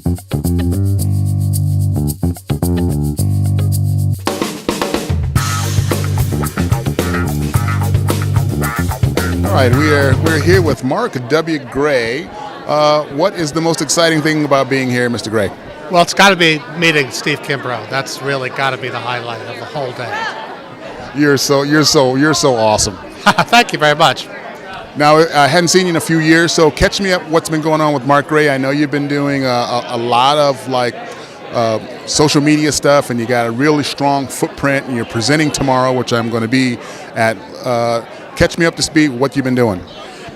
All right, we're here with Mark W. Gray. What is the most exciting thing about being here, Mr. Gray? Well, it's got to be meeting Steve Kimbrough. That's really got to be the highlight of the whole day. You're so awesome. Thank you very much. Now, I hadn't seen you in a few years, so catch me up. What's been going on with Mark Gray? I know you've been doing a lot of social media stuff, and you got a really strong footprint, and you're presenting tomorrow, which I'm going to be at. Catch me up to speed with what you've been doing.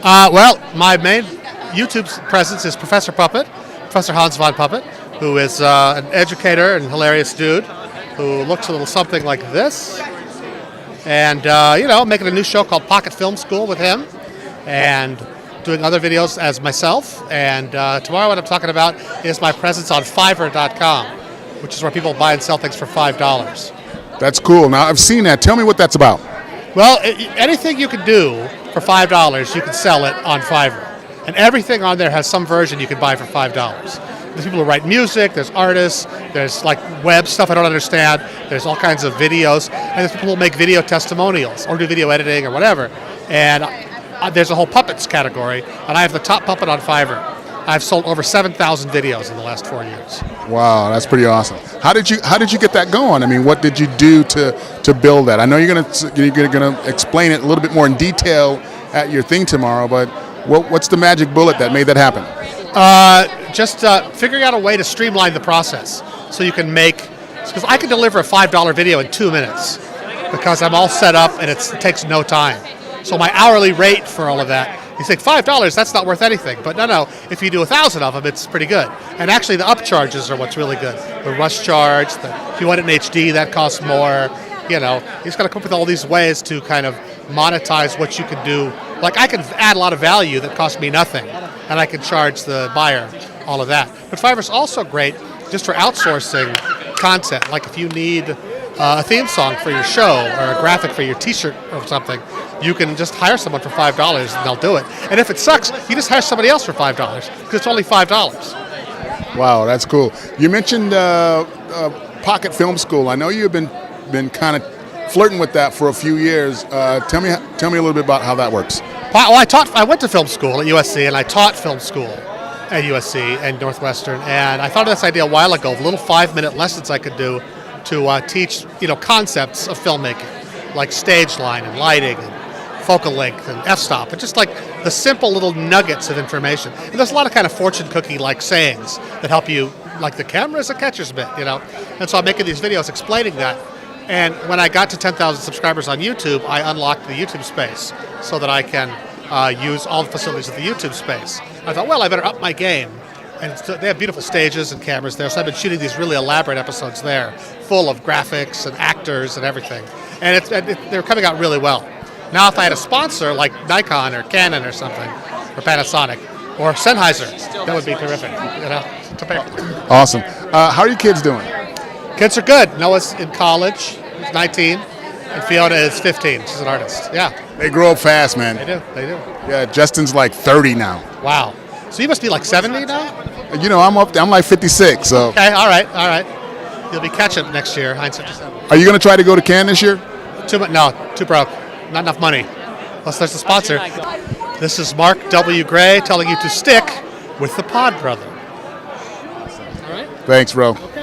Well, my main YouTube presence is Professor Puppet, Professor Hans von Puppet, who is an educator and hilarious dude who looks a little something like this. And, making a new show called Pocket Film School with him and doing other videos as myself. And tomorrow what I'm talking about is my presence on Fiverr.com, which is where people buy and sell things for $5. That's cool. Now, I've seen that. Tell me what that's about. Well, anything you can do for $5, you can sell it on Fiverr. And everything on there has some version you can buy for $5. There's people who write music, there's artists, there's like web stuff I don't understand, there's all kinds of videos, and there's people who make video testimonials or do video editing or whatever. And there's a whole puppets category, and I have the top puppet on Fiverr. I've sold over 7,000 videos in the last 4 years. Wow, that's pretty awesome. How did you get that going? I mean, what did you do to build that? I know you're gonna explain it a little bit more in detail at your thing tomorrow, but what's the magic bullet that made that happen? Just figuring out a way to streamline the process so you can because I can deliver a $5 video in 2 minutes because I'm all set up and it takes no time. So my hourly rate for all of that, you think $5, that's not worth anything. But no, if you do 1,000 of them, it's pretty good. And actually the upcharges are what's really good. The rush charge, if you want it in HD, that costs more. You just got to come up with all these ways to kind of monetize what you can do. Like I can add a lot of value that costs me nothing, and I can charge the buyer all of that. But Fiverr's also great just for outsourcing content. Like if you need a theme song for your show or a graphic for your T-shirt or something, you can just hire someone for $5 and they'll do it. And if it sucks, you just hire somebody else for $5 because it's only $5. Wow, that's cool. You mentioned Pocket Film School. I know you've been kind of flirting with that for a few years. Tell me a little bit about how that works. Well, I went to film school at USC, and I taught film school at USC and Northwestern. And I thought of this idea a while ago of little 5-minute lessons I could do to teach, concepts of filmmaking, like stage line and lighting and focal length and f-stop, and just like the simple little nuggets of information. And there's a lot of kind of fortune cookie-like sayings that help you, like the camera is a catcher's mitt, And so I'm making these videos explaining that. And when I got to 10,000 subscribers on YouTube, I unlocked the YouTube space so that I can use all the facilities of the YouTube space. I thought, well, I better up my game. And they have beautiful stages and cameras there, so I've been shooting these really elaborate episodes there, full of graphics and actors and everything. And they're coming out really well. Now, if I had a sponsor like Nikon or Canon or something, or Panasonic, or Sennheiser, that would be terrific. Awesome. How are your kids doing? Kids are good. Noah's in college. He's 19. And Fiona is 15. She's an artist. Yeah. They grow up fast, man. They do. Yeah, Justin's like 30 now. Wow. So you must be like 70 now? I'm like 56, so. Okay, all right. You'll be catch-up next year, Heinz 57. Are you going to try to go to Cannes this year? Too broke. Not enough money. Unless there's a sponsor. This is Mark W. Gray telling you to stick with the PodBrother. All right? Thanks, bro. Okay.